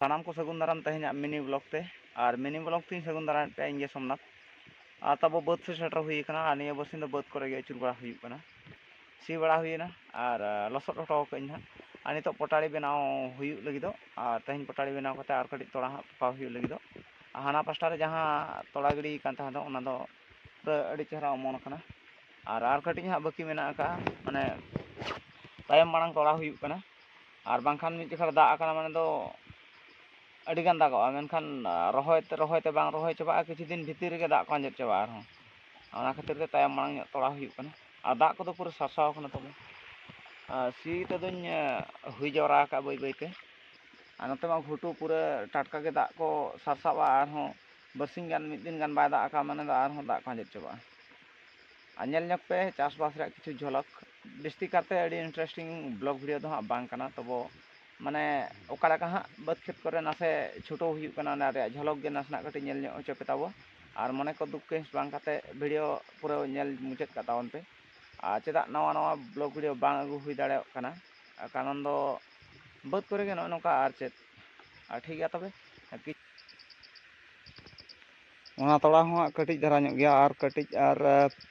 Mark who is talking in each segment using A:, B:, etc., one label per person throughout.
A: ᱥᱟᱱᱟᱢ ᱠᱚ ᱥᱟᱹᱜᱩᱱ ᱫᱟᱨᱟᱢ ᱛᱮᱦᱮᱧᱟᱜ ᱢᱤᱱᱤ ᱵᱞᱚᱜ ᱛᱮ ᱟᱨ ᱢᱤᱱᱤ ᱵᱞᱚᱜ ᱛᱮᱧ ᱥᱟᱹᱜᱩᱱ ᱫᱟᱨᱟᱢ ᱯᱮ ᱤᱧ ᱜᱮ ᱥᱳᱢᱱᱟᱛᱷ ᱟᱨ ᱛᱟᱵᱚ ᱵᱟᱹᱫᱽ ᱥᱮ ᱥᱮᱴᱮᱨ ᱦᱩᱭ ᱟᱠᱟᱱᱟ ᱟᱨ ᱱᱤᱭᱟᱹ ᱵᱟᱨᱥᱤᱧ ᱫᱚ ᱵᱟᱹᱫᱽ ᱠᱚᱨᱮ ᱜᱮ ᱟᱹᱪᱩᱨ ᱵᱟᱲᱟ ᱦᱩᱭᱩᱜ ᱠᱟᱱᱟ ᱥᱤ ᱵᱟᱲᱟ ᱦᱩᱭᱮᱱᱟ ᱟᱨ ᱞᱚᱥᱚᱫ ᱦᱚᱴᱚ ᱠᱟᱜ ᱟᱹᱧ ᱦᱟᱸᱜ ᱟᱨ ᱱᱤᱛᱚᱜ ᱯᱚᱴᱟᱲᱤ ᱵᱮᱱᱟᱣ ᱦᱩᱭᱩᱜ ᱞᱟᱹᱜᱤᱫᱚᱜ ᱟᱨ ᱛᱮᱦᱮᱧ ᱯᱚᱴᱟᱲᱤ ᱵᱮᱱᱟᱣ ᱠᱟᱛᱮ ᱟᱨ ᱠᱟᱹᱴᱤᱡ ᱛᱚᱲᱟ ᱦᱟᱸᱜ ᱯᱚᱠᱟᱣ ᱦᱩᱭᱩᱜ ᱞᱟᱹᱜᱤᱫᱚᱜ ᱦᱟᱱᱟ ᱯᱟᱥᱴᱟ ᱨᱮ ᱡᱟᱦᱟᱸ ᱛᱚᱲᱟ ᱜᱤᱰᱤ ᱠᱟᱱ ᱛᱟᱦᱮᱸ ᱫᱚ ᱚᱱᱟ ᱫᱚ ᱟᱹᱰᱤ ᱪᱮᱦᱨᱟ ᱚᱢᱚᱱ ᱟᱠᱟᱱᱟ ᱟᱨ ᱠᱟᱹᱴᱤᱡ ᱦᱟᱸᱜ ᱵᱟᱹᱠᱤ ᱢᱮᱱᱟᱜ ᱟᱠᱟᱜᱼᱟ ᱢᱟᱱᱮ ᱛᱟᱭᱚᱢ ᱢᱟᱲᱟᱝ ᱛᱚᱲᱟ ᱦᱩᱭᱩᱜ ᱠᱟᱱᱟ ᱟᱨ ᱵᱟᱝᱠᱷᱟᱱ ᱢᱤᱫ ᱡᱚᱠᱷᱟ ᱫᱟᱜ ᱟᱠᱟᱱᱟ ᱢᱟᱱᱮ ᱫᱚ ᱟᱹᱰᱤ ᱜᱟᱱ ᱫᱟᱜᱚᱜᱼᱟ ᱢᱮᱱᱠᱷᱟᱱ ᱨᱚᱦᱚᱭ ᱛᱮ ᱵᱟᱝ ᱨᱚᱦᱚᱭ ᱪᱟᱵᱟᱜᱼᱟ ᱠᱤᱪᱷᱩ ᱫᱤᱱ ᱵᱷᱤᱛᱤᱨ ᱨᱮᱜᱮ ᱫᱟᱜ ᱠᱚ ᱟᱸᱡᱮᱫ ᱪᱟᱵᱟᱜᱼᱟ ᱟᱨᱦᱚᱸ ᱚᱱᱟ ᱠᱷᱟᱹᱛᱤᱨ ᱛᱮ ᱛᱟᱭᱚᱢ ᱢᱟᱲᱟᱝ ᱧᱚᱜ ᱛᱚᱲᱟ ᱦᱩᱭᱩᱜ ᱠᱟᱱᱟ ᱟᱨ ᱫᱟᱜ ᱠᱚᱫᱚ ᱯᱩᱨᱟᱹ ᱥᱟᱨᱥᱟᱣ ᱟᱠᱟᱱᱟ ᱛᱚᱵᱮ ᱥᱤ ᱛᱮᱫᱚᱧ ᱦᱩᱭ ᱡᱟᱣᱨᱟ ᱟᱠᱟᱫᱼᱟ ᱵᱟᱹᱭ ᱵᱟᱹᱭᱛᱮ ᱟᱨ ᱱᱚᱛᱮ ᱢᱟ ᱜᱷᱩᱴᱩ ᱯᱩᱨᱟᱹ ᱴᱟᱴᱠᱟ ᱜᱮ ᱫᱟᱜ ᱠᱚ ᱥᱟᱨᱥᱟᱜᱼᱟ ᱟᱨᱦᱚᱸ ᱵᱟᱨᱥᱤᱧ ᱜᱟᱱ ᱢᱤᱫ ᱫᱤᱱ ᱜᱟᱱ ᱵᱟᱭ ᱫᱟᱜ ᱟᱠᱟᱫ ᱢᱟᱱᱮ ᱫᱚ ᱟᱨᱦᱚᱸ ᱫᱟᱜ ᱠᱚ ᱟᱸᱡᱮᱫ ᱪᱟᱵᱟᱜᱼᱟ ᱟᱨ ᱧᱮᱞ ᱧᱚᱜ ᱯᱮ ᱪᱟᱥᱵᱟᱥ ᱨᱮᱭᱟᱜ ᱠᱤᱪᱷᱩ ᱡᱷᱚᱞᱚᱠ ᱵᱤᱥᱛᱤ ᱠᱟᱨᱛᱮ ᱟᱹᱰᱤ ᱤᱱᱴᱟᱨᱮᱥᱴᱤᱝ ᱵᱞᱚᱜ ᱵᱷᱤᱰᱤᱭᱳ ᱫᱚ ᱦᱟᱸᱜ ᱵᱟᱝ ᱠᱟᱱᱟ ᱛᱚᱵᱚ ᱢᱟᱱᱮ ᱚᱠᱟ ᱞᱮᱠᱟ ᱦᱟᱸᱜ ᱵᱟᱹᱫᱽ ᱠᱷᱮᱛ ᱠᱚᱨᱮ ᱱᱟᱥᱮ ᱪᱷᱩᱴᱟᱹᱣ ᱦᱩᱭᱩᱜ ᱠᱟᱱᱟ ᱚᱱᱟ ᱨᱮᱭᱟᱜ ᱡᱷᱚᱞᱚᱠ ᱜᱮ ᱱᱟᱥᱮᱱᱟᱜ ᱠᱟᱹᱴᱤᱡ ᱧᱮᱞ ᱧᱚᱜ ᱦᱚᱪᱚ ᱯᱮ ᱛᱟᱵᱚ ᱟᱨ ᱢᱚᱱᱮ ᱠᱚ ᱫᱩᱠ ᱠᱟᱹᱦᱤᱥ ᱵᱟᱝ ᱠᱟᱛᱮ ᱵᱷᱤᱰᱤᱭᱳ ᱯᱩᱨᱟᱹ ᱧᱮᱞ ᱢᱩᱪᱟᱹᱫ ᱠᱟᱜ ᱛᱟᱵᱚᱱ ᱯᱮ ᱟᱨ ᱪᱮᱫᱟᱜ ᱱᱟᱣᱟ ᱵᱞᱚᱜ ᱵᱷᱤᱰᱤᱭᱳ ᱵᱟᱝ ᱟᱹᱜᱩ ᱦᱩᱭ ᱫᱟᱲᱮᱭᱟᱜ ᱠᱟᱱᱟ ᱠᱟᱨᱚᱱ ᱫᱚ ᱵᱟᱹᱫᱽ ᱠᱚᱨᱮ ᱜᱮ ᱱᱚᱜᱼᱚᱭ ᱱᱚᱝᱠᱟ ᱟᱨ ᱪᱮᱫ ᱴᱷᱤᱠ ᱜᱮᱭᱟ ᱛᱚᱵᱮ ᱚᱱᱟ ᱛᱚᱲᱟ ᱦᱚᱸ ᱠᱟᱹᱴᱤᱡ ᱫᱷᱟᱨᱟ ᱧᱚᱜ ᱜᱮᱭᱟ ᱟᱨ ᱠᱟᱹᱴᱤᱡ ᱟᱨ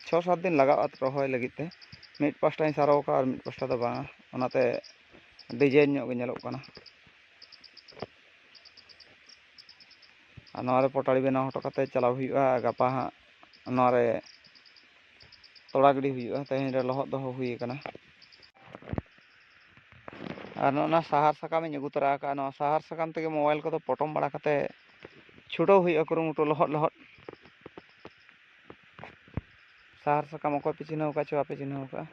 A: 6-7 ᱫᱤᱱ ᱞᱟᱜᱟᱜᱼᱟ ᱨᱚᱦᱚᱭ ᱞᱟᱹᱜᱤᱫ ᱛᱮ ᱢᱤᱫ ᱯᱟᱥᱴᱟᱧ ᱥᱟᱨᱟᱣ ᱟᱠᱟᱫᱼᱟ ᱟᱨ ᱢᱤᱫ ᱯᱟᱥᱴᱟ ᱫᱚ ᱵᱟᱝᱟ ᱚᱱᱟᱛᱮ ᱰᱤᱡᱟᱭᱤᱱ ᱧᱚᱜ ᱜᱮ ᱧᱮᱞᱚᱜ ᱠᱟᱱᱟ ᱟᱨ ᱱᱚᱣᱟ ᱨᱮ ᱯᱚᱴᱟᱲᱤ ᱵᱮᱱᱟᱣ ᱦᱚᱴᱚ ᱠᱟᱛᱮ ᱪᱟᱞᱟᱣ ᱦᱩᱭᱩᱜᱼᱟ ᱜᱟᱯᱟ ᱦᱟᱸᱜ ᱱᱚᱣᱟ ᱨᱮ ᱛᱚᱲᱟ ᱜᱤᱰᱤ ᱦᱩᱭᱩᱜᱼᱟ ᱛᱮᱦᱮᱧ ᱨᱮ ᱞᱚᱦᱚᱫ ᱫᱚᱦᱚ ᱦᱩᱭ ᱟᱠᱟᱱᱟ ᱟᱨ ᱱᱚᱜᱼᱚ ᱥᱟᱦᱟᱨ ᱥᱟᱠᱟᱢᱤᱧ ᱟᱹᱜᱩ ᱛᱚᱨᱟ ᱟᱠᱟᱫᱼᱟ ᱱᱚᱣᱟ ᱥᱟᱦᱟᱨ ᱥᱟᱠᱟᱢ ᱛᱮᱜᱮ ᱢᱳᱵᱟᱭᱤᱞ ᱠᱚᱫᱚ ᱯᱚᱴᱚᱢ ᱵᱟᱲᱟ ᱠᱟᱛᱮ ᱪᱷᱩᱴᱟᱹᱣ ᱦᱩᱭᱩᱜᱼᱟ ᱠᱩᱨᱩᱢᱩᱴᱩ ᱞᱚᱦᱚᱫ ᱥᱟᱦᱟᱨ ᱥᱟᱠᱟᱢ ᱚᱠᱚᱭ ᱯᱮ ᱪᱤᱱᱦᱟᱹᱣ ᱟᱠᱟᱫ ᱪᱚ ᱵᱟᱯᱮ ᱪᱤᱱᱦᱟᱹᱣ ᱟᱠᱟᱫᱼᱟ